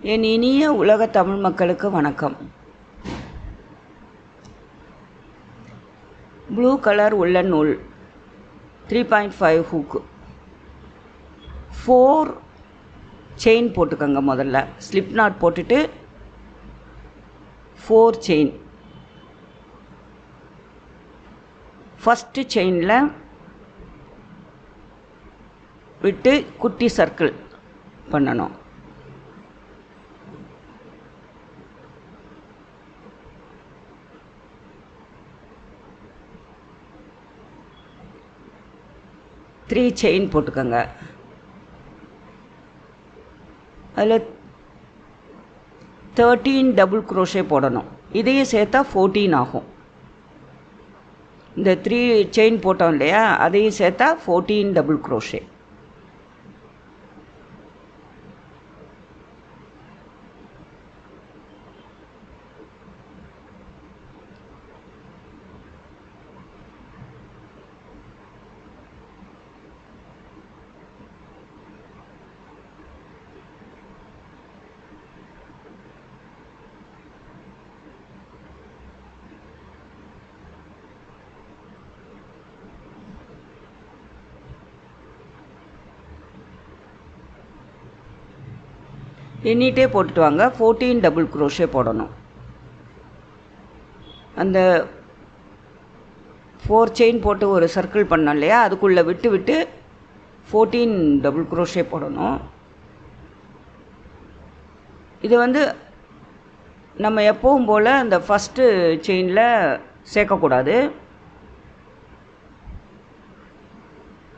என் இனிய உலக தமிழ் மக்களுக்கு வணக்கம். ப்ளூ கலர் உள்ளன் நூல் 3.5 ஹூக்கு 4 செயின் போட்டுக்கோங்க. முதல்ல ஸ்லிப் நாட் போட்டுட்டு 4 செயின். ஃபஸ்ட்டு செயினில் விட்டு குட்டி சர்க்கிள் பண்ணணும். த்ரீ செயின் போட்டுக்கோங்க. அதில் 13 டபுள் குரோஷே போடணும். இதையும் சேர்த்தா 14 ஆகும். இந்த 3 செயின் போட்டோம் இல்லையா, அதையும் சேர்த்தா 14 டபுள் குரோஷே. எண்ணிட்டே போட்டுட்டு வாங்க. 14 டபுள் குரோஷே போடணும். அந்த 4 செயின் போட்டு ஒரு சர்க்கிள் பண்ணோம் இல்லையா, அதுக்குள்ளே விட்டு விட்டு 14 டபுள் குரோஷே போடணும். இது நம்ம எப்பவும் போல் அந்த ஃபஸ்ட்டு செயினில் சேர்க்கக்கூடாது.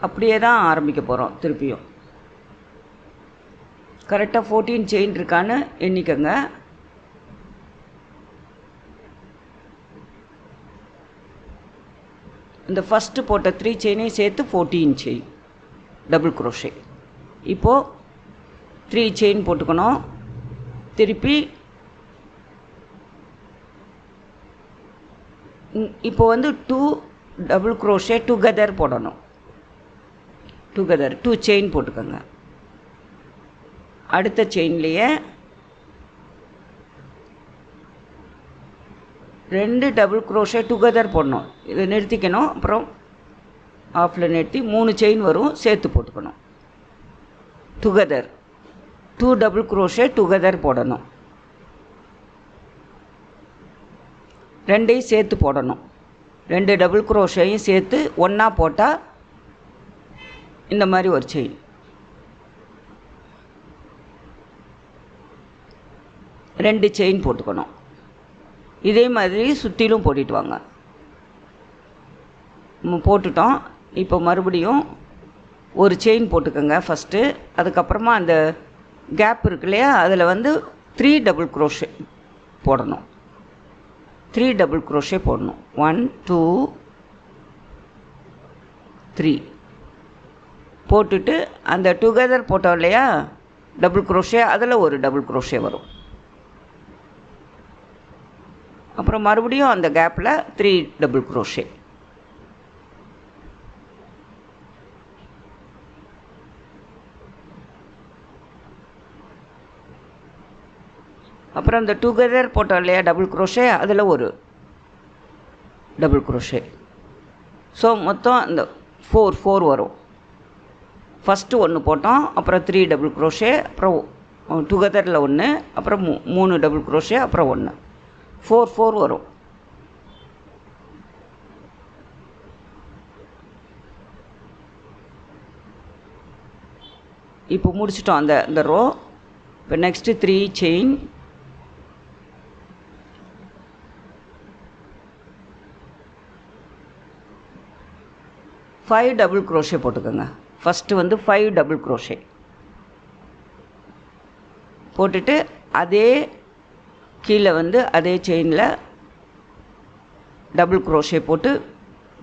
அப்படியே தான் ஆரம்பிக்க போகிறோம். திருப்பியும் கரெக்டாக 14 செயின் இருக்கான்னு எண்ணிக்கங்க. இந்த ஃபஸ்ட்டு போட்ட 3 செயினையும் சேர்த்து 14 செயின் டபுள் குரோஷே. இப்போது 3 செயின் போட்டுக்கணும். திருப்பி இப்போ 2 டபுள் குரோஷே டுகெதர் போடணும். டுகெதர் 2 செயின் போட்டுக்கோங்க. அடுத்த செயின்லேயே 2 டபுள் குரோஷே டுகெதர் போடணும். இதை நிறுத்திக்கணும். அப்புறம் ஆஃபில் நிறுத்தி 3 செயின் வரும், சேர்த்து போட்டுக்கணும். டுகெதர் 2 டபுள் குரோஷே டுகெதர் போடணும். 2ஐயும் சேர்த்து போடணும். 2 டபுள் குரோஷேயும் சேர்த்து ஒன்றா போட்டால் இந்த மாதிரி ஒரு செயின். 2 செயின் போட்டுக்கணும். இதே மாதிரி சுற்றிலும் போட்டுட்டு வாங்க. போட்டுட்டோம். இப்போ மறுபடியும் ஒரு செயின் போட்டுக்கோங்க ஃபஸ்ட்டு. அதுக்கப்புறமா அந்த கேப் இருக்கு இல்லையா, அதில் 3 டபுள் குரோஷே போடணும். 3 டபுள் குரோஷே போடணும். 1 2 3 போட்டுட்டு அந்த டுகெதர் போட்டோம் இல்லையா டபுள் குரோஷே, அதில் ஒரு டபுள் குரோஷே வரும். அப்புறம் மறுபடியும் அந்த கேப்பில் 3 டபுள் குரோஷே. அப்புறம் அந்த டுகெதர் போட்டோம் இல்லையா டபுள் குரோஷே, அதில் ஒரு டபுள் குரோஷே. ஸோ மொத்தம் அந்த 4 வரும். ஃபஸ்ட்டு 1 போட்டோம், அப்புறம் 3 டபுள் குரோஷே, அப்புறம் டுகெதரில் 1, அப்புறம் 3 டபுள் குரோஷே, அப்புறம் 1, 4 வரும். இப்போ முடிச்சிட்டோம் அந்த ரோ. இப்போ next 3 chain. Five double crochet போட்டுக்கோங்க. ஃபஸ்ட்டு 5 டபுள் குரோஷே போட்டுட்டு அதே கீழே அதே செயினில் டபுள் குரோஷே போட்டு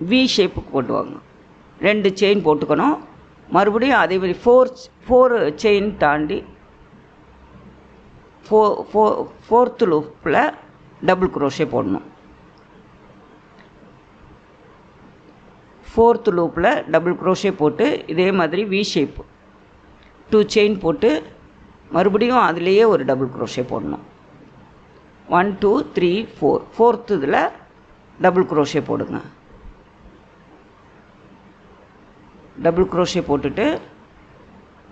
வி ஷேப்புக்கு போட்டுவாங்க. 2 செயின் போட்டுக்கணும். மறுபடியும் அதே மாதிரி 4 செயின் தாண்டி 4th லூப்பில் டபுள் குரோஷே போடணும். 4th லூப்பில் டபுள் குரோஷே போட்டு இதே மாதிரி வி ஷேப் 2 செயின் போட்டு மறுபடியும் அதுலேயே ஒரு டபுள் க்ரோஷே போடணும். 1 2 3 4 4th இதில் டபுள் க்ரோஷே போடுங்க. டபுள் க்ரோஷே போட்டுட்டு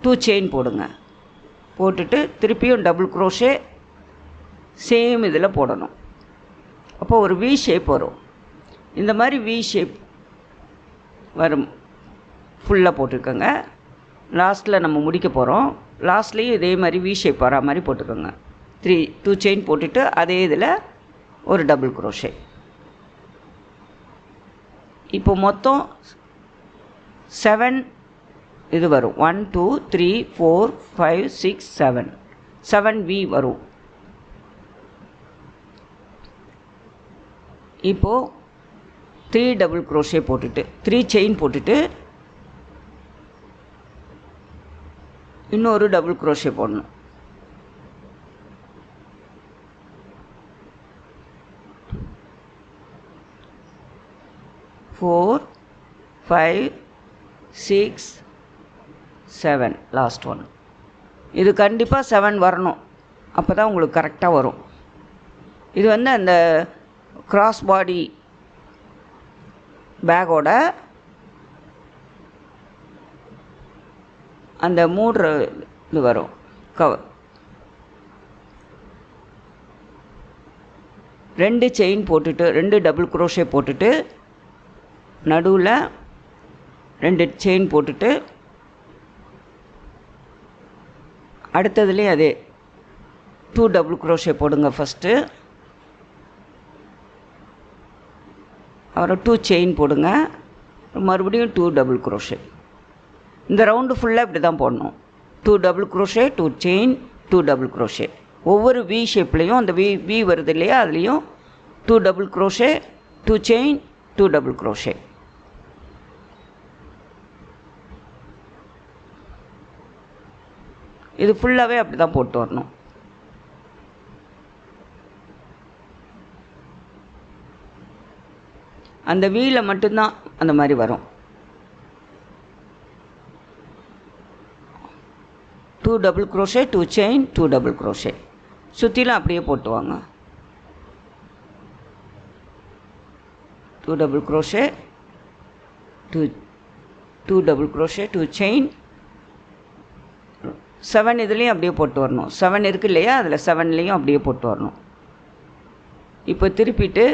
2 செயின் போடுங்க. போட்டுட்டு திருப்பியும் டபுள் க்ரோஷே சேம் இதில் போடணும். அப்போ ஒரு வி ஷேப் வரும். இந்த மாதிரி வி ஷேப் வரும். ஃபுல்லாக போட்டுக்கோங்க. லாஸ்ட்டில் நம்ம முடிக்க போகிறோம். லாஸ்ட்லேயும் இதே மாதிரி வி ஷேப் வரா மாதிரி போட்டுக்கோங்க. 2 செயின் போட்டுட்டு அதே இதில் ஒரு டபுள் க்ரோஷே. இப்போ மொத்தம் 7 இது வரும். 1 2 3 4 5 6 7 வி வரும். இப்போது 3 டபுள் க்ரோஷே போட்டுட்டு 3 செயின் போட்டுட்டு இன்னொரு டபுள் க்ரோஷே போடணும். Four 5 6 7 last one. இது கண்டிப்பாக 7 வரணும். அப்போ தான் உங்களுக்கு கரெக்டாக வரும். இது அந்த கிராஸ் பாடி பேக்கோட அந்த மூடுற இது வரும் கவர். 2 செயின் போட்டுட்டு 2 டபுள் க்ரோஷே போட்டுட்டு நடுவில் 2 செயின் போட்டுட்டு அடுத்ததுலேயும் அதே 2 டபுள் க்ரோஷே போடுங்க ஃபஸ்ட்டு. அப்புறம் 2 செயின் போடுங்க. மறுபடியும் 2 டபுள் க்ரோஷே. இந்த ரவுண்டு ஃபுல்லாக இப்படி தான் போடணும். 2 double crochet 2 chain 2 double crochet. ஒவ்வொரு வி ஷேப்லேயும் அந்த வி வருது இல்லையா, அதுலேயும் 2 double crochet 2 chain 2 double crochet. இது ஃபுல்லாகவே அப்படி தான் போட்டு வரணும். அந்த வீல மட்டும்தான் அந்த மாதிரி வரும். 2 double crochet 2 chain 2 double crochet. சுற்றிலும் அப்படியே போட்டு வாங்க. 2 double crochet 2 double crochet 2 chain 7 இதுலேயும் அப்படியே போட்டு வரணும். 7 இருக்கு இல்லையா, அதில் 7லேயும் அப்படியே போட்டு வரணும். இப்போ திருப்பிட்டு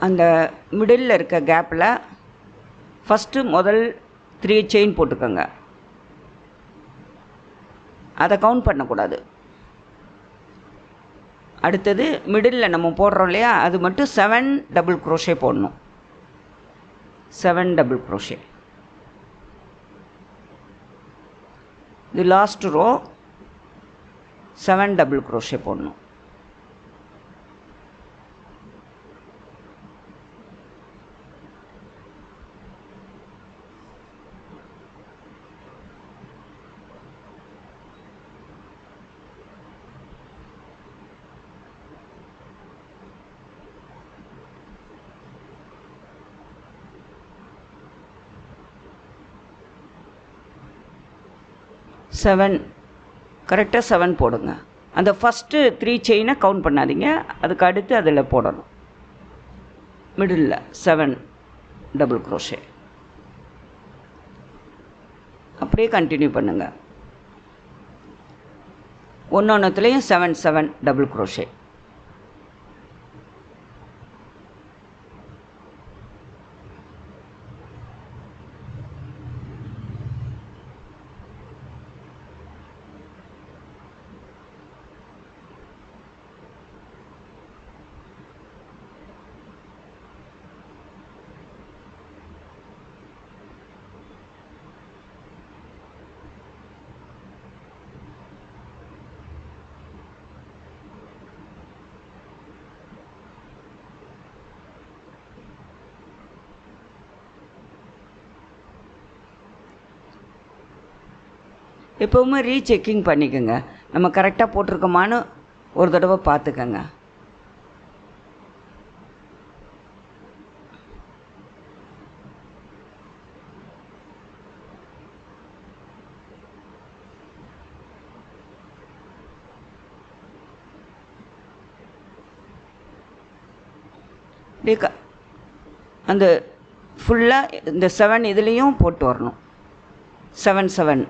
அந்த மிடில் இருக்க கேப்பில் ஃபஸ்ட்டு முதல் 3 செயின் போட்டுக்கோங்க. அதை கவுண்ட் பண்ணக்கூடாது. அடுத்தது மிடில் நம்ம போடுறோம் இல்லையா, அது மட்டும் 7 டபுள் க்ரோஷே போடணும். 7 டபுள் க்ரோஷே. இது லாஸ்ட் ரோ 7 டபுள் க்ரோஷே போடணும். செவன் கரெக்டாக 7 போடுங்க. அந்த ஃபஸ்ட்டு 3 செயினை கவுண்ட் பண்ணாதீங்க, அதுக்கு அடுத்து அதில் போடணும். Middle 7 double crochet. அப்படியே கண்டினியூ பண்ணுங்கள். ஒன்றுத்துலேயும் 7 7 டபுள் க்ரோஷே. எப்போவுமே ரீசெக்கிங் பண்ணிக்கோங்க. நம்ம கரெக்டாக போட்டிருக்கோமான்னு ஒரு தடவை பார்த்துக்கோங்க. அப்படியே அந்த ஃபுல்லாக இந்த 7 இதுலேயும் போட்டு வரணும். 7 7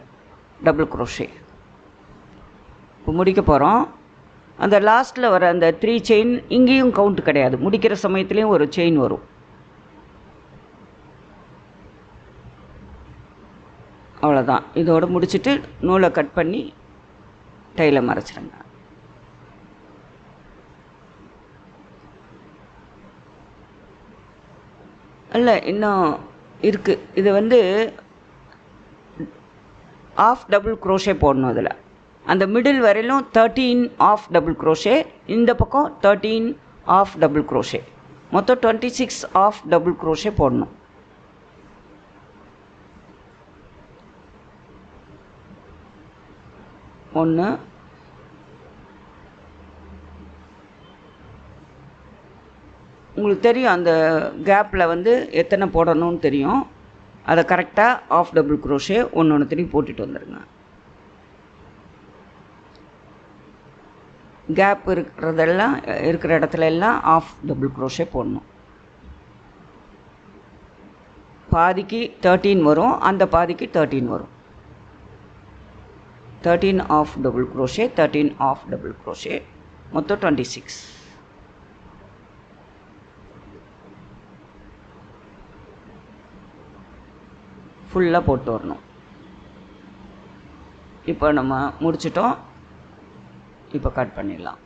டபுள் க்ரோஷே. இப்போ முடிக்க போகிறோம். அந்த லாஸ்ட்டில் வர அந்த 3 செயின் இங்கேயும் கவுண்ட் கிடையாது, முடிக்கிற சமயத்துலேயும் ஒரு செயின் வரும். அவ்வளோதான். இதோடு முடிச்சுட்டு நூலை கட் பண்ணி டைலை மறைச்சிடுங்க. இல்லை, இன்னும் இருக்குது. இது வந்து ஆஃப் டபுள் க்ரோஷே போடணும். அதில் அந்த மிடில் வரையிலும் 13 ஆஃப் டபுள் க்ரோஷே, இந்த பக்கம் 13 ஆஃப் டபுள் க்ரோஷே, மொத்தம் 26 ஆஃப் டபுள் க்ரோஷே போடணும். ஒன்று, உங்களுக்கு தெரியும் அந்த கேப்பில் வந்து எத்தனை போடணும்னு தெரியும். அதை கரெக்டாக ஆஃப் டபுள் க்ரோஷே ஒன்று போட்டுட்டு வந்துடுங்க. கேப் இருக்கிற இடத்துல எல்லாம் ஆஃப் டபுள் க்ரோஷே போடணும். பாதிக்கு 13 வரும், அந்த பாதிக்கு 13 வரும். 13 of double crochet, 13 of double crochet, மொத்தம் 26. ஃபுல்லாக போட்டு வரணும். இப்போ நம்ம முடிச்சிட்டோம். இப்போ கட் பண்ணிடலாம்.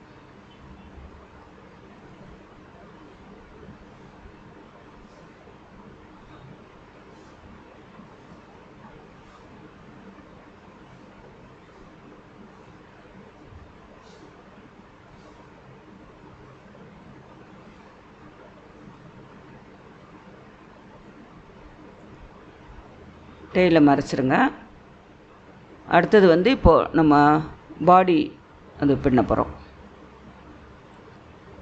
டெயிலை மறைச்சிருங்க. அடுத்தது வந்து இப்போது நம்ம பாடி அது பின்ன போகிறோம்,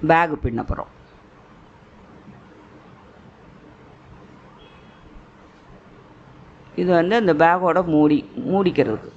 பேகு பின்ன போகிறோம். இது வந்து அந்த பேக்கோட மூடிக்கிறது.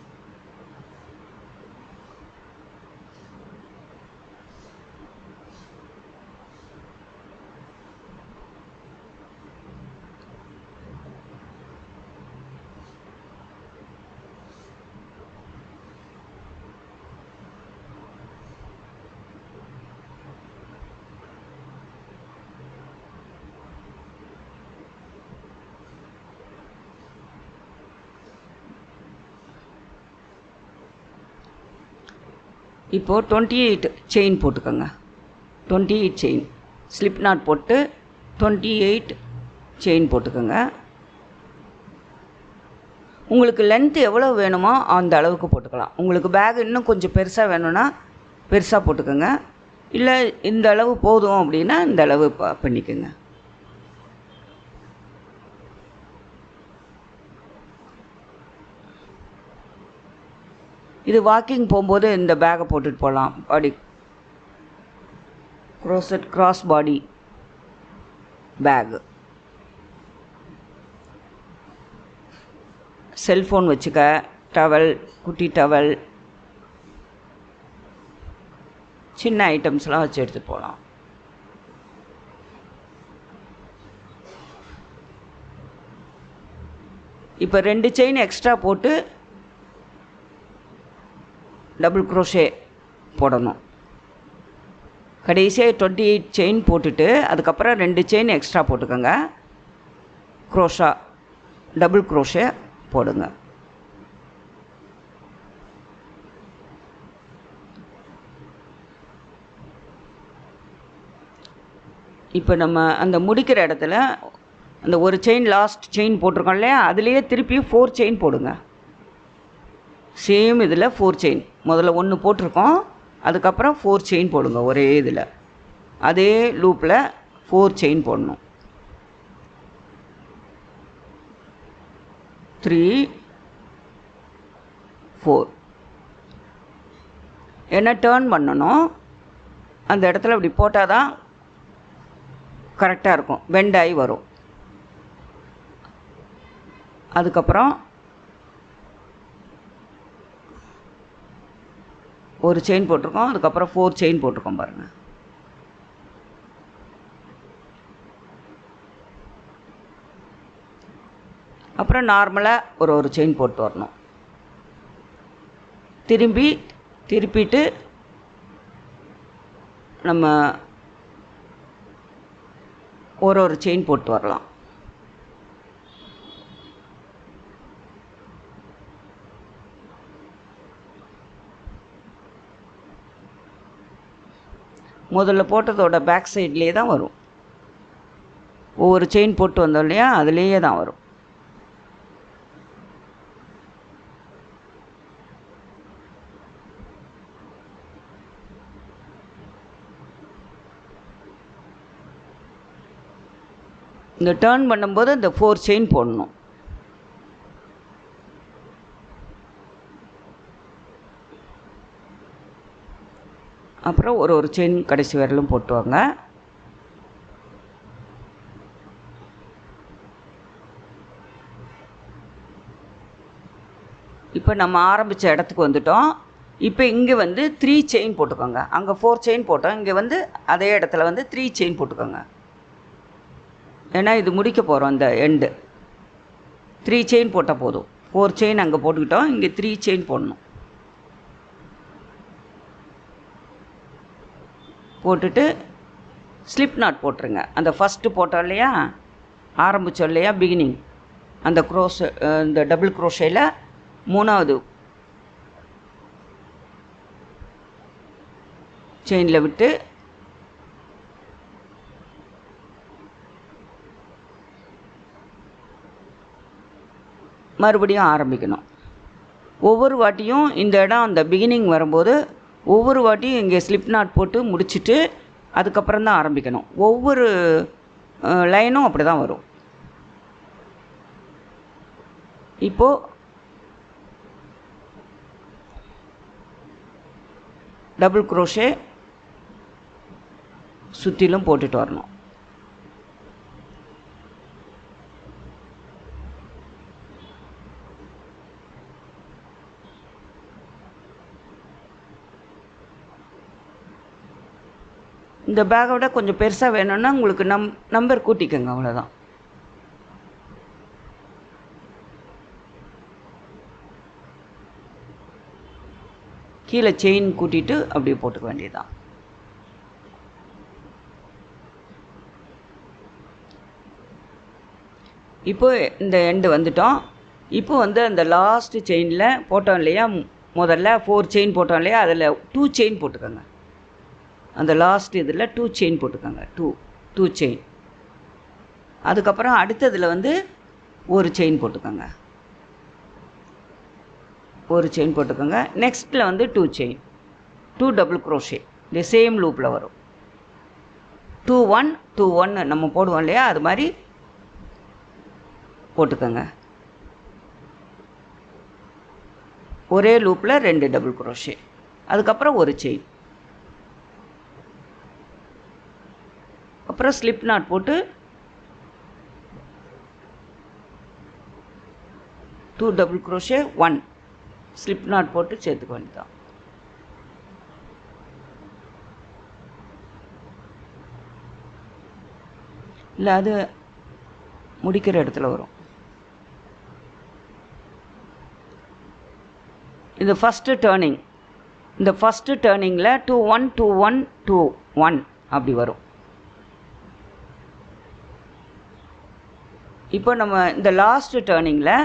இப்போது 28 செயின் போட்டுக்கோங்க. 28 செயின் ஸ்லிப் நாட் போட்டு 28 செயின் போட்டுக்கோங்க. உங்களுக்கு லென்த்து எவ்வளோ வேணுமோ அந்த அளவுக்கு போட்டுக்கலாம். உங்களுக்கு பேக் இன்னும் கொஞ்சம் பெருசாக வேணும்னா பெருசாக போட்டுக்கோங்க. இல்லை இந்த அளவு போதும் அப்படின்னா இந்த அளவு பண்ணிக்கோங்க. இது வாக்கிங் போகும்போது இந்த பேக்கை போட்டுட்டு போகலாம். பாடி கிராஸ் பாடி பேகு. செல்ஃபோன் வச்சுக்க, டவல், குட்டி டவல், சின்ன ஐட்டம்ஸ்லாம் வச்சு எடுத்துகிட்டு போகலாம். இப்போ 2 செயின் எக்ஸ்ட்ரா போட்டு டபுள் க்ரோஷே போடணும். கடைசியாக 28 செயின் போட்டுட்டு அதுக்கப்புறம் 2 செயின் எக்ஸ்ட்ரா போட்டுக்கோங்க. க்ரோஷா டபுள் க்ரோஷே போடுங்க. இப்போ நம்ம அந்த முடிக்கிற இடத்துல அந்த ஒரு செயின் லாஸ்ட் செயின் போட்டிருக்கோம் இல்லையா, அதுலேயே திருப்பி 4 செயின் போடுங்க. சேம் இதில் 4 செயின், முதல்ல 1 போட்டிருக்கோம், அதுக்கப்புறம் 4 செயின் போடுங்க. ஒரே இதில் அதே லூப்பில் 4 செயின் போடணும். 3 4. என்ன டேர்ன் பண்ணணும், அந்த இடத்துல அப்படி போட்டால் தான் கரெக்டாக இருக்கும், பெண்ட் ஆகி வரும். அதுக்கப்புறம் ஒரு செயின் போட்டிருக்கோம், அதுக்கப்புறம் 4 செயின் போட்டிருக்கோம் பாருங்கள். அப்புறம் நார்மலாக ஒரு செயின் போட்டு வரணும். திருப்பிட்டு நம்ம ஒரு செயின் போட்டு வரலாம். முதல்ல போட்டதோட பேக் சைட்லேயே தான் வரும். ஒவ்வொரு செயின் போட்டு வந்தோம் இல்லையா, அதுலேயே தான் வரும். இந்த டர்ன் பண்ணும்போது இந்த 4 செயின் போடணும். அப்புறம் ஒரு செயின் கடைசி வரலும் போட்டுவாங்க. இப்போ நம்ம ஆரம்பித்த இடத்துக்கு வந்துட்டோம். இப்போ இங்கே வந்து 3 செயின் போட்டுக்கோங்க. அங்கே 4 செயின் போட்டோம், இங்கே வந்து அதே இடத்துல வந்து 3 செயின் போட்டுக்கோங்க. ஏன்னா இது முடிக்க போகிறோம். இந்த எண்டு 3 செயின் போட்டால் போதும். 4 செயின் அங்கே போட்டுக்கிட்டோம், இங்கே 3 செயின் போடணும். போட்டுட்டு ஸ்லிப் நாட் போட்டுருங்க. அந்த ஃபஸ்ட்டு போட்டோம் இல்லையா, ஆரம்பித்தோம் இல்லையா பிகினிங், அந்த இந்த டபுள் க்ரோஷேயில் 3வது செயினில் விட்டு மறுபடியும் ஆரம்பிக்கணும். ஒவ்வொரு வாட்டியும் இந்த இடம் அந்த பிகினிங் வரும்போது ஒவ்வொரு வாட்டியும் இங்கே ஸ்லிப் நாட் போட்டு முடிச்சுட்டு அதுக்கப்புறம் தான் ஆரம்பிக்கணும். ஒவ்வொரு லைனும் அப்படி தான் வரும். இப்போது டபுள் க்ரோஷே சுற்றிலும் போட்டுட்டு வரணும். இந்த பேக்கை விட கொஞ்சம் பெருசாக வேணும்னா உங்களுக்கு நம்பர் கூட்டிக்கோங்க, அவ்வளோதான். கீழே செயின் கூட்டிட்டு அப்படியே போட்டுக்க வேண்டியதுதான். இப்போ இந்த எண்டு வந்துட்டோம். இப்போ வந்து அந்த லாஸ்ட்டு செயினில் போட்டோம் இல்லையா, முதல்ல 4 செயின் போட்டோம் இல்லையா, அதில் 2 செயின் போட்டுக்கோங்க. அந்த லாஸ்ட் இதில் 2 செயின் போட்டுக்கோங்க. 2 செயின். அதுக்கப்புறம் அடுத்ததில் வந்து ஒரு செயின் போட்டுக்கோங்க. ஒரு செயின் போட்டுக்கோங்க. நெக்ஸ்ட்டில் வந்து 2 செயின், 2 டபுள் க்ரோஷே இந்த சேம் லூப்பில் வரும். 2 1 2 1 நம்ம போடுவோம் இல்லையா, அது மாதிரி போட்டுக்கோங்க. ஒரே லூப்பில் 2 டபுள் க்ரோஷே, அதுக்கப்புறம் ஒரு செயின், அப்புறம் ஸ்லிப் நாட் போட்டு 2 டபுள் க்ரோஷே 1 ஸ்லிப் நாட் போட்டு சேர்த்துக்க வேண்டியதான். இல்லை அது முடிக்கிற இடத்துல வரும். இந்த ஃபஸ்ட்டு டேர்னிங், இந்த ஃபஸ்ட்டு டேர்னிங்கில் 2 1 2 1 2 1 அப்படி வரும். இப்போ நம்ம இந்த லாஸ்ட்டு டேர்னிங்கில்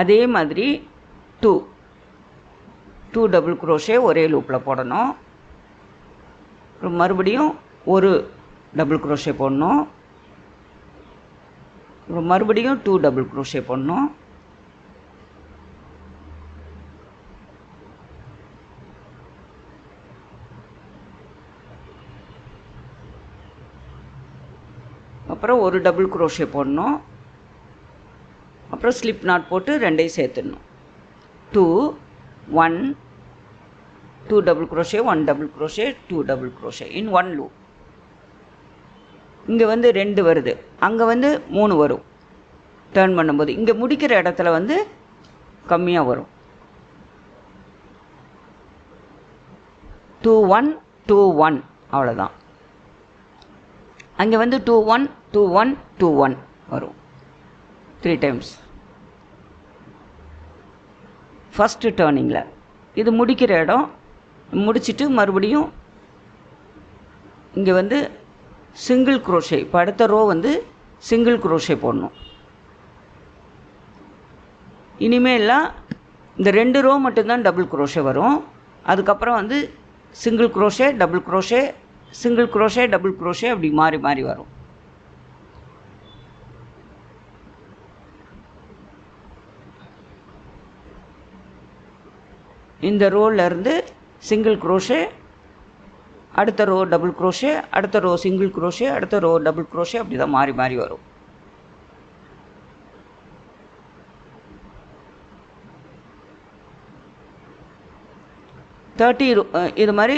அதே மாதிரி 2 டபுள் க்ரோஷே ஒரே லூப்பில் போடணும். அப்புறம் மறுபடியும் ஒரு டபுள் க்ரோஷே போடணும். அப்புறம் மறுபடியும் 2 டபுள் க்ரோஷே போடணும். அப்புறம் ஒரு டபுள் க்ரோஷே போடணும். அப்புறம் ஸ்லிப் நாட் போட்டு ரெண்டையும் சேர்த்துடணும். 2 1 2 double crochet 1 double crochet 2 double crochet in 1 loop. இங்கே வந்து 2 வருது, அங்கே வந்து 3 வரும். டர்ன் பண்ணும்போது இங்கே முடிக்கிற இடத்துல வந்து கம்மியாக வரும். 2 1 2 1 அவ்வளோதான். அங்கே வந்து 2 1 2 1 2 1 வரும் 3 டைம்ஸ். ஃபஸ்ட்டு டேர்னிங்கில். இது முடிக்கிற இடம். முடிச்சுட்டு மறுபடியும் இங்கே வந்து சிங்கிள் குரோஷே. இப்போ அடுத்த ரோ வந்து சிங்கிள் குரோஷே போடணும். இனிமேலாம் இந்த 2 ரோ மட்டும்தான் டபுள் குரோஷே வரும். அதுக்கப்புறம் வந்து single crochet, double crochet, single crochet, double crochet, அப்படி மாறி மாறி வரும். இந்த ரோலேருந்து சிங்கிள் குரோஷே, அடுத்த ரோ டபுள் குரோஷே, அடுத்த ரோ சிங்கிள் குரோஷே, அடுத்த ரோ டபுள் குரோஷே, அப்படி தான் மாறி மாறி வரும். இது மாதிரி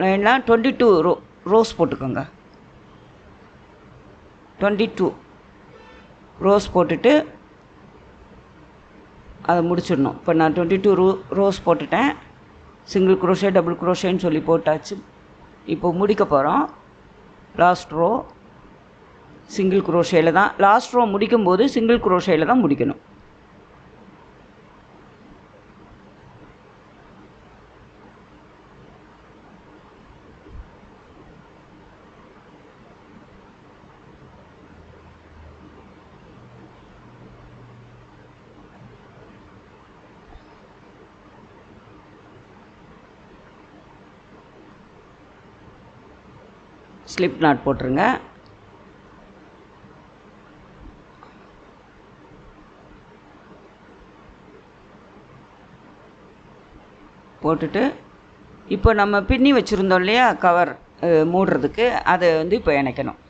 லைன்லாம் 22 ரோஸ் போட்டுக்கோங்க. 22 ரோஸ் போட்டுட்டு அதை முடிச்சிடணும். இப்போ நான் 22 ரோஸ் போட்டுட்டேன். சிங்கிள் குரோஷே, டபுள் குரோஷேன்னு சொல்லி போட்டாச்சு. இப்போ முடிக்க போகிறோம். லாஸ்ட் ரோ சிங்கிள் குரோஷேயில் தான். லாஸ்ட் ரோ முடிக்கும்போது சிங்கிள் குரோஷேயில் தான் முடிக்கணும். ஸ்லிப் நாட் போட்டுருங்க. போட்டுட்டு இப்போ நம்ம பின்னி வச்சுருந்தோம் இல்லையா கவர் மூடுறதுக்கு, அதை வந்து இப்போ இணைக்கணும்.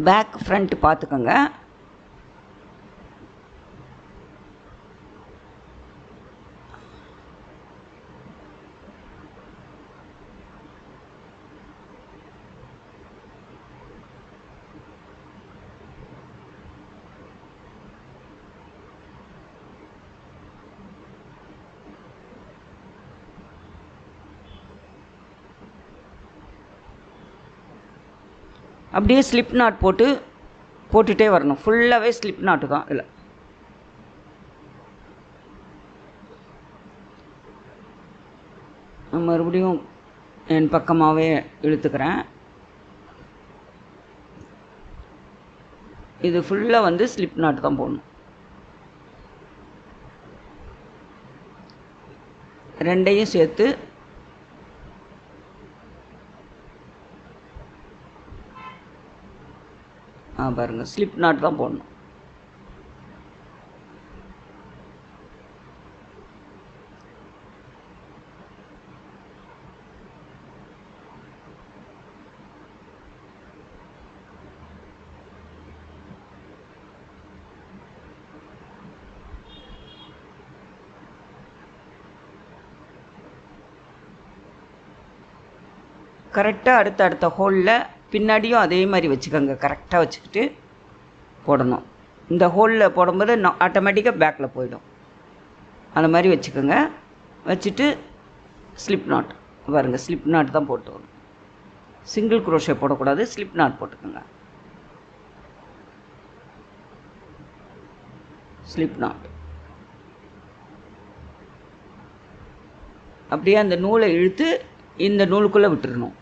பேக் ஃப்ரண்ட் பார்த்துக்கோங்க. அப்படியே ஸ்லிப் நாட் போட்டுகிட்டே வரணும். ஃபுல்லாகவே ஸ்லிப் நாட்டு தான் இதில். மறுபடியும் என் பக்கமாகவே இழுத்துக்கிறேன். இது ஃபுல்லாக வந்து ஸ்லிப் நாட் தான் போடணும். ரெண்டையும் சேர்த்து பாருங்கள், ஸ்லிப் நாட் தான் போடணும். கரெக்டாக அடுத்த ஹோலில் பின்னாடியும் அதே மாதிரி வச்சுக்கோங்க. கரெக்டாக வச்சுக்கிட்டு போடணும். இந்த ஹோலில் போடும்போது ஆட்டோமேட்டிக்காக பேக்கில் போயிடும். அந்த மாதிரி வச்சுக்கோங்க. வச்சுட்டு ஸ்லிப் நாட் பாருங்கள், ஸ்லிப் நாட் தான் போட்டு வரும். சிங்கிள் குரோஷே போடக்கூடாது, ஸ்லிப் நாட் போட்டுக்கோங்க. ஸ்லிப் நாட் அப்படியே அந்த நூலை இழுத்து இந்த நூலுக்குள்ளே விட்டுறணும்.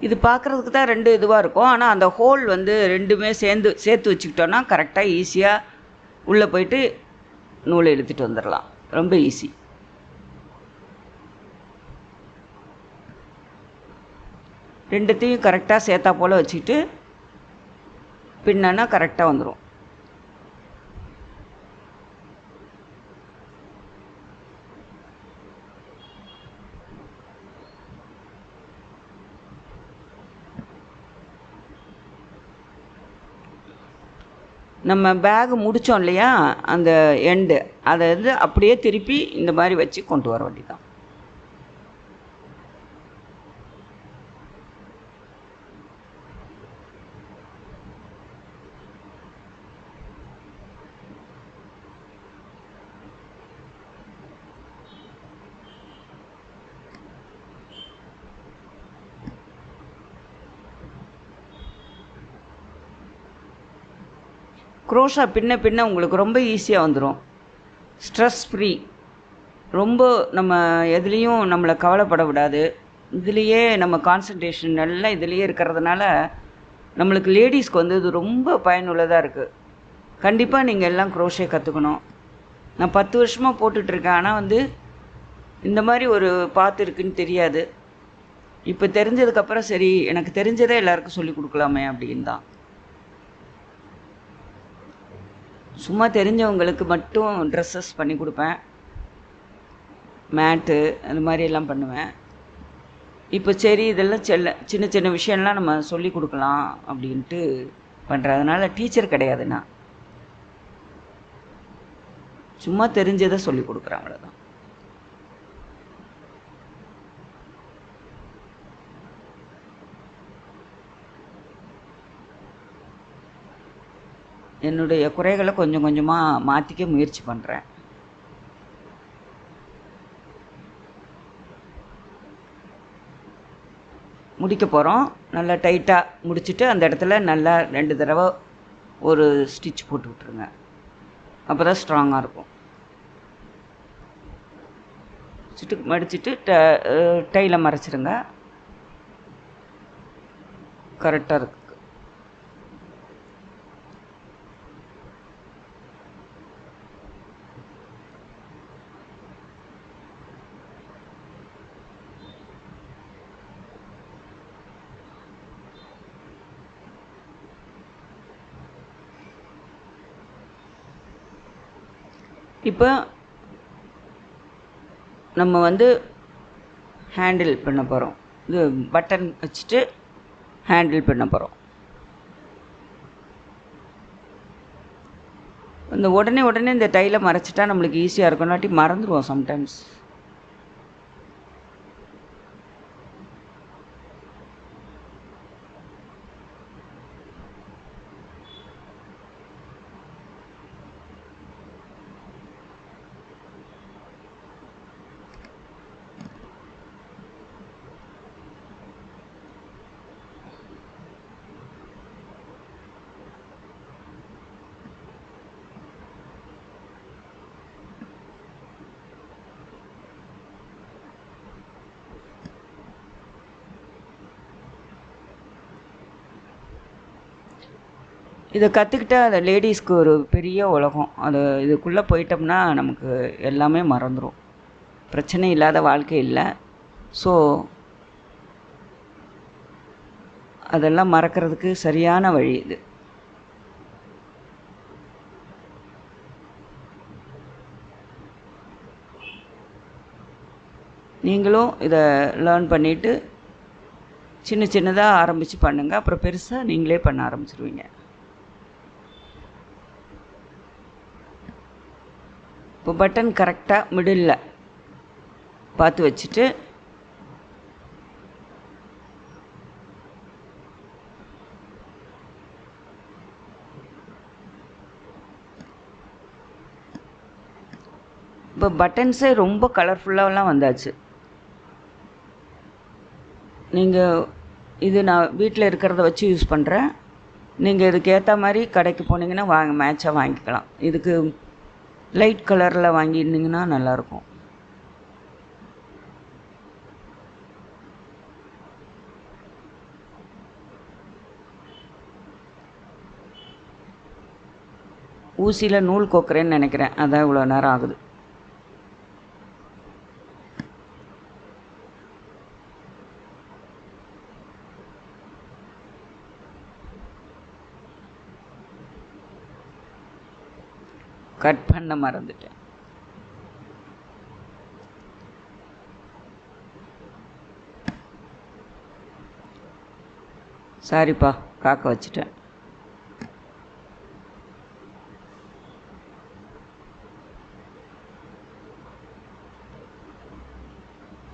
இது பார்க்குறதுக்கு தான் ரெண்டு இதுவாக இருக்கும். ஆனால் அந்த ஹோல் வந்து ரெண்டுமே சேர்த்து வச்சுக்கிட்டோன்னா கரெக்டாக ஈஸியாக உள்ளே போயிட்டு நூலை இழுத்துட்டு வந்துடலாம். ரொம்ப ஈஸி. ரெண்டுத்தையும் கரெக்டாக சேர்த்தா போல் வச்சுட்டு பின்னா கரெக்டாக வந்துடும். நம்ம பேகு முடித்தோம் இல்லையா, அந்த எண்டு அதை வந்து அப்படியே திருப்பி இந்த மாதிரி வச்சு கொண்டு வர வேண்டியதான். க்ரோஷா பின்ன பின்ன உங்களுக்கு ரொம்ப ஈஸியாக வந்துடும். Stress free. ரொம்ப நம்ம எதுலேயும் நம்மளை கவலைப்பட விடாது. இதுலேயே நம்ம கான்சன்ட்ரேஷன் நல்லா இதுலேயே இருக்கிறதுனால நம்மளுக்கு லேடிஸ்க்கு வந்து இது ரொம்ப பயனுள்ளதாக இருக்குது. கண்டிப்பாக நீங்கள் எல்லாம் க்ரோஷே கற்றுக்கணும். நான் 10 வருஷமாக போட்டுட்ருக்கேன். ஆனால் வந்து இந்த மாதிரி ஒரு பாத்து இருக்குன்னு தெரியாது. இப்போ தெரிஞ்சதுக்கப்புறம் சரி எனக்கு தெரிஞ்சதே எல்லாருக்கும் சொல்லி கொடுக்கலாமே அப்படின்னு தான். சும்மா தெரிஞ்சவங்களுக்கு மட்டும் ட்ரெஸ்ஸஸ் பண்ணி கொடுப்பேன், மேட்டு அந்த மாதிரி எல்லாம் பண்ணுவேன். இப்போ சரி இதெல்லாம் சின்ன சின்ன விஷயம்லாம் நம்ம சொல்லி கொடுக்கலாம் அப்படின்ட்டு பண்ணுறேன். அதனால் டீச்சர் கிடையாது, நான் சும்மா தெரிஞ்சதை சொல்லி கொடுக்குறேன், அவ்வளோதான். என்னுடைய குறைகளை கொஞ்சம் கொஞ்சமாக மாற்றிக்க முயற்சி பண்ணுறேன். முடிக்க போகிறோம். நல்லா டைட்டாக முடிச்சுட்டு அந்த இடத்துல நல்லா 2 தடவை ஒரு ஸ்டிச் போட்டு விட்ருங்க. அப்போ தான் ஸ்ட்ராங்காக இருக்கும். மடிச்சுட்டு டைல மறைச்சிருங்க. கரெக்டாக இருக்கு. இப்போ நம்ம வந்து ஹேண்டில் பண்ண போகிறோம். இது பட்டன் வச்சுட்டு ஹேண்டில் பண்ண போகிறோம். இந்த உடனே இந்த டைலை மறைச்சிட்டா நம்மளுக்கு ஈஸியாக இருக்கும். இல்லாட்டி மறந்துடுவோம் சம்டைம்ஸ். இதை கற்றுக்கிட்டா அந்த லேடிஸ்க்கு ஒரு பெரிய உலகம். அது இதுக்குள்ளே போயிட்டோம்னா நமக்கு எல்லாமே மறந்துடும். பிரச்சனை இல்லாத வாழ்க்கை இல்லை. ஸோ அதெல்லாம் மறக்கிறதுக்கு சரியான வழி இது. நீங்களும் இதை லேர்ன் பண்ணிவிட்டு சின்னதாக ஆரம்பித்து பண்ணுங்கள். அப்புறம் பெருசாக நீங்களே பண்ண ஆரம்பிச்சிருவீங்க. இப்போ பட்டன் கரெக்டாக மிடில் பார்த்து வச்சுட்டு இப்போ பட்டன்ஸே ரொம்ப கலர்ஃபுல்லாகலாம் வந்தாச்சு. நீங்கள் இது நான் வீட்டில் இருக்கிறத வச்சு யூஸ் பண்ணுறேன். நீங்கள் இதுக்கு ஏற்ற மாதிரி கடைக்கு போனீங்கன்னா மேட்சாக வாங்கிக்கலாம். இதுக்கு லைட் கலரில் வாங்கியிருந்தீங்கன்னா நல்லாயிருக்கும். ஊசியில் நூல் கோக்குறேன்னு நினைக்கிறேன், அதான் இவ்வளோ நேரம் ஆகுது. கட் பண்ண மறந்துட்டேன். சாரிப்பா, காக்க வச்சுட்டேன்.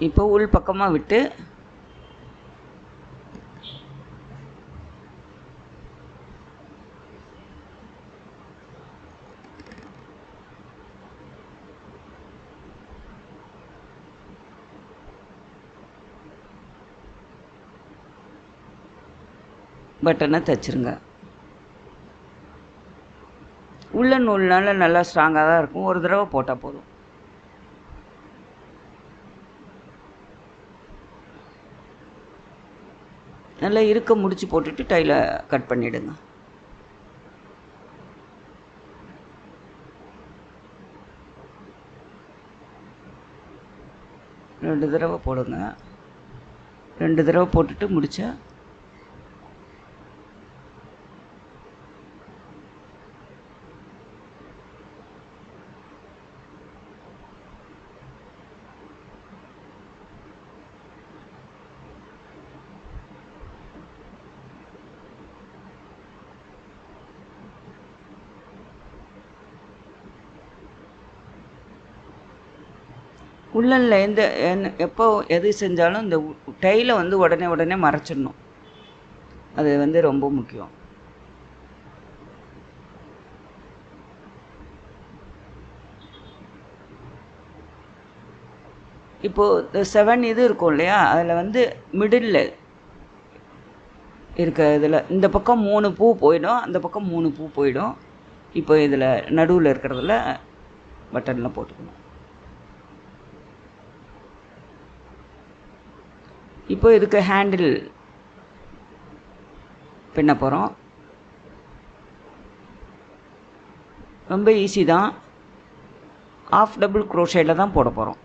இப்போ உள் பக்கமாக விட்டு பட்டனை தைச்சிருங்க. உள்ள நூல்னால நல்லா ஸ்ட்ராங்காக தான் இருக்கும். ஒரு தடவை போட்டால் போதும். நல்லா இருக்க முடிச்சு போட்டுட்டு டைல கட் பண்ணிவிடுங்க. ரெண்டு தடவை போடுங்க. 2 தடவை போட்டுட்டு முடிச்சா உள்ளனில் எப்போ எது செஞ்சாலும் இந்த டைலை வந்து உடனே மறைச்சிடணும். அது வந்து ரொம்ப முக்கியம். இப்போது 7 இது இருக்கும் இல்லையா, அதில் வந்து மிடில் இருக்க இதில் இந்த பக்கம் 3 பூ போயிடும், அந்த பக்கம் 3 பூ போயிடும். இப்போ இதில் நடுவில் இருக்கிறதுல பட்டனில் போட்டுக்கணும். இப்போ இதுக்கு ஹேண்டில் பின்ன போகிறோம். ரொம்ப ஈஸி தான். ½ டபுள் குரோஷேயில் தான் போட போகிறோம்.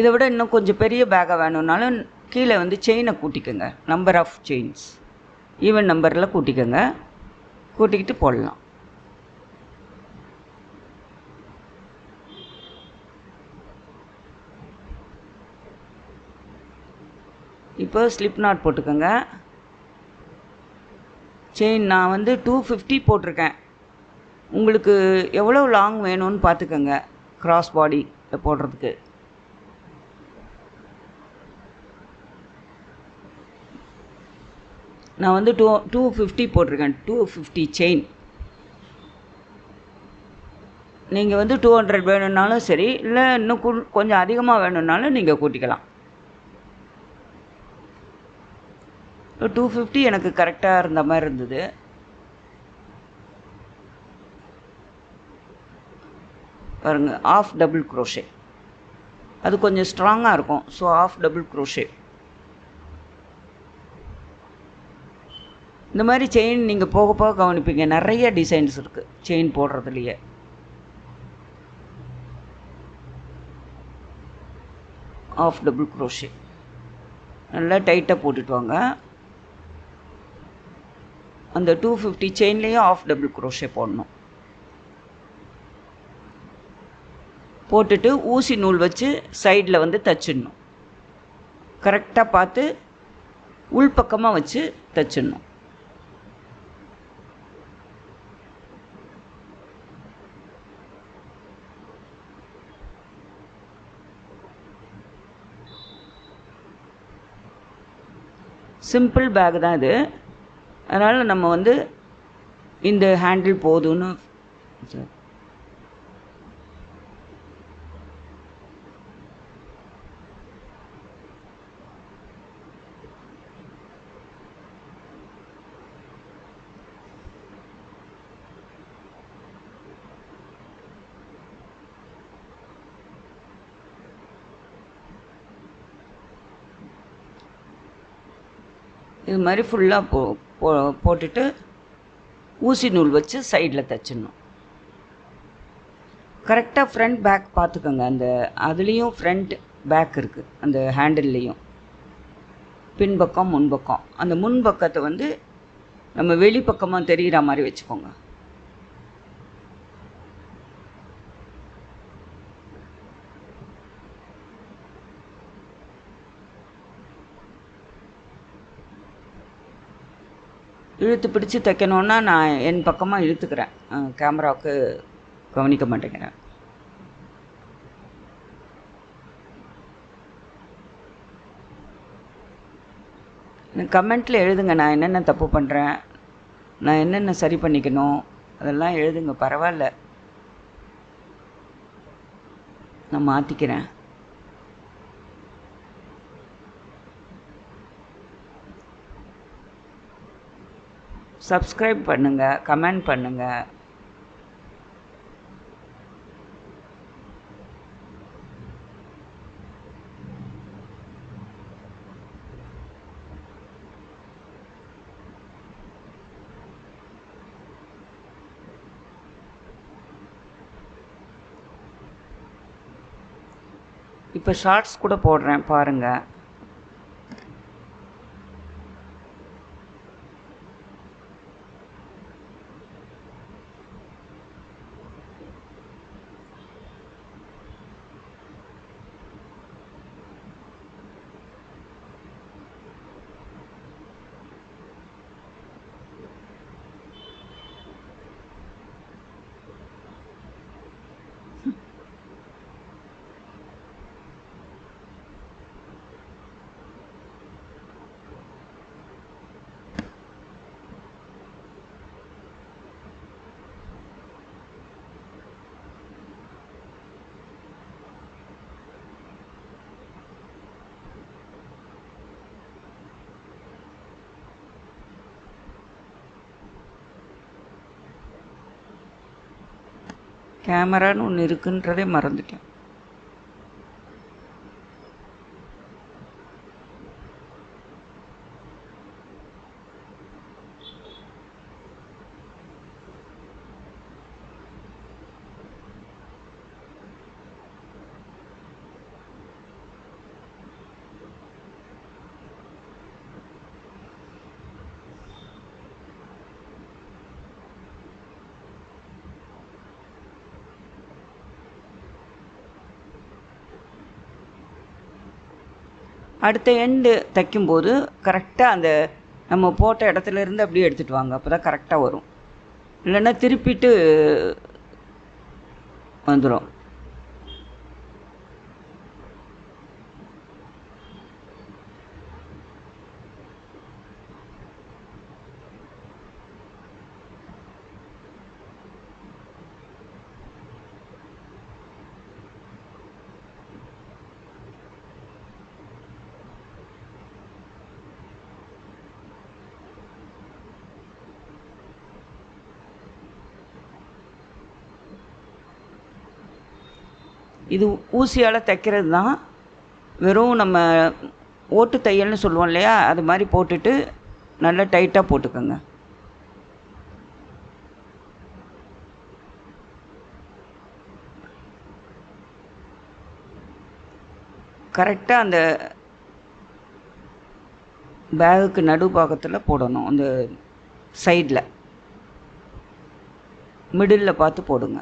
இதை விட இன்னும் கொஞ்சம் பெரிய பேக்காக வேணும்னாலும் கீழே வந்து செயினை கூட்டிக்கோங்க. நம்பர் ஆஃப் செயின்ஸ் ஈவன் நம்பரில் கூட்டிக்கோங்க. கூட்டிக்கிட்டு போடலாம். இப்போ ஸ்லிப் நாட் போட்டுக்கோங்க. செயின் நான் வந்து 250 போட்டிருக்கேன். உங்களுக்கு எவ்வளோ லாங் வேணும்னு பார்த்துக்கோங்க கிராஸ் பாடி போடுறதுக்கு. நான் வந்து 250 போட்டிருக்கேன். 250 செயின். நீங்கள் வந்து 200 வேணும்னாலும் சரி, இல்லை இன்னும் கொஞ்சம் அதிகமாக வேணும்னாலும் நீங்கள் கூட்டிக்கலாம். 250 எனக்கு கரெக்டாக இருந்த மாதிரி இருந்தது. பாருங்கள், ½ டபுள் குரோஷே. அது கொஞ்சம் ஸ்ட்ராங்காக இருக்கும். So ½ double crochet. இந்த மாதிரி செயின் நீங்கள் போக போக கவனிப்பீங்க, நிறைய டிசைன்ஸ் இருக்குது செயின் போடுறதுலையே. ½ டபுள் குரோஷே நல்லா டைட்டாக போட்டுட்டு வாங்க. அந்த 250 செயின்லேயும் ½ டபுள் குரோஷே போடணும். போட்டுட்டு ஊசி நூல் வச்சு சைடில் வந்து தைச்சிடணும். கரெக்டாக பார்த்து உள்பக்கமாக வச்சு தைச்சிடணும். சிம்பிள் பேக் தான் இது. அதனால் நம்ம வந்து இந்த ஹேண்டில் போதும்னு இது மாதிரி ஃபுல்லாக போட்டுட்டு ஊசி நூல் வச்சு சைடில் தைச்சிடணும். கரெக்டாக ஃப்ரண்ட் பேக் பார்த்துக்கோங்க. அந்த அதுலேயும் ஃப்ரண்ட் பேக் இருக்குது, அந்த ஹேண்டில்லையும் பின்பக்கம் முன்பக்கம். அந்த முன்பக்கத்தை வந்து நம்ம வெளிப்பக்கமாக தெரிகிற மாதிரி வச்சுக்கோங்க. இழுத்து பிடிச்சி தைக்கணுன்னா நான் என் பக்கமாக இழுத்துக்கிறேன், கேமராவுக்கு கவனிக்க மாட்டேங்கிறேன். கமெண்ட்டில் எழுதுங்க, நான் என்னென்ன தப்பு பண்ணுறேன், நான் என்னென்ன சரி பண்ணிக்கணும், அதெல்லாம் எழுதுங்க. பரவாயில்ல, நான் மாற்றிக்கிறேன். சப்ஸ்கிரைப் பண்ணுங்கள், கமெண்ட் பண்ணுங்கள். இப்போ ஷார்ட்ஸ் கூட போடுறேன் பாருங்கள். கேமரான்னு ஒன்று இருக்குன்றதே மறந்துட்டேன். அடுத்த எண்டு தைக்கும்போது கரெக்டாக அந்த நம்ம போட்ட இடத்துலேருந்து அப்படியே எடுத்துகிட்டு வாங்க, அப்போ தான் கரெக்டாக வரும். இல்லைன்னா திருப்பிட்டு வந்துடும். இது ஊசியால் தைக்கிறது தான். வெறும் நம்ம ஓட்டு தையல்னு சொல்லுவோம் இல்லையா, அது மாதிரி போட்டுட்டு நல்லா டைட்டாக போட்டுக்கோங்க. கரெக்டாக அந்த பேகுக்கு நடுப்பாகத்தில் போடணும், அந்த சைடில் மிடில் பார்த்து போடுங்க.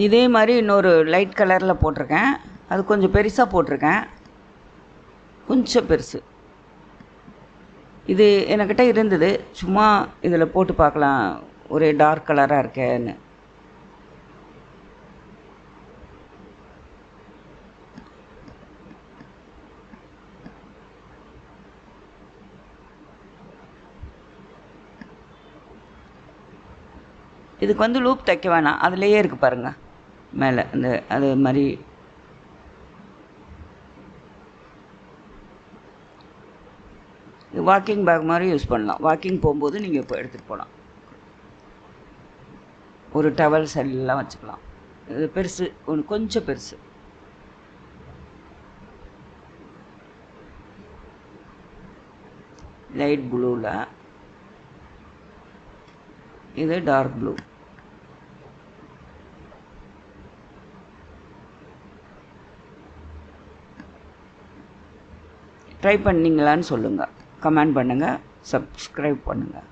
இதே மாதிரி இன்னொரு லைட் கலரில் போட்டிருக்கேன், அது கொஞ்சம் பெருசாக போட்டிருக்கேன், கொஞ்சம் பெருசு. இது என்கிட்ட இருந்தது, சும்மா இதில் போட்டு பார்க்கலாம், ஒரே டார்க் கலராக இருக்கேன்னு. இதுக்கு வந்து லூப் தைக்க வேணாம், அதுலேயே இருக்குது பாருங்கள் மேலே அந்த அது மாதிரி. இது வாக்கிங் பேக் மாதிரி யூஸ் பண்ணலாம். வாக்கிங் போகும்போது நீங்கள் இப்போ எடுத்துகிட்டு போகலாம். ஒரு டவல்ஸ் எல்லாம் வச்சுக்கலாம். இது பெருசு, ஒன்று கொஞ்சம் பெருசு. லைட் ப்ளூவில், இது டார்க் ப்ளூ. ட்ரை பண்ணிங்களான்னு சொல்லுங்கள், கமெண்ட் பண்ணுங்கள், சப்ஸ்கிரைப் பண்ணுங்கள்.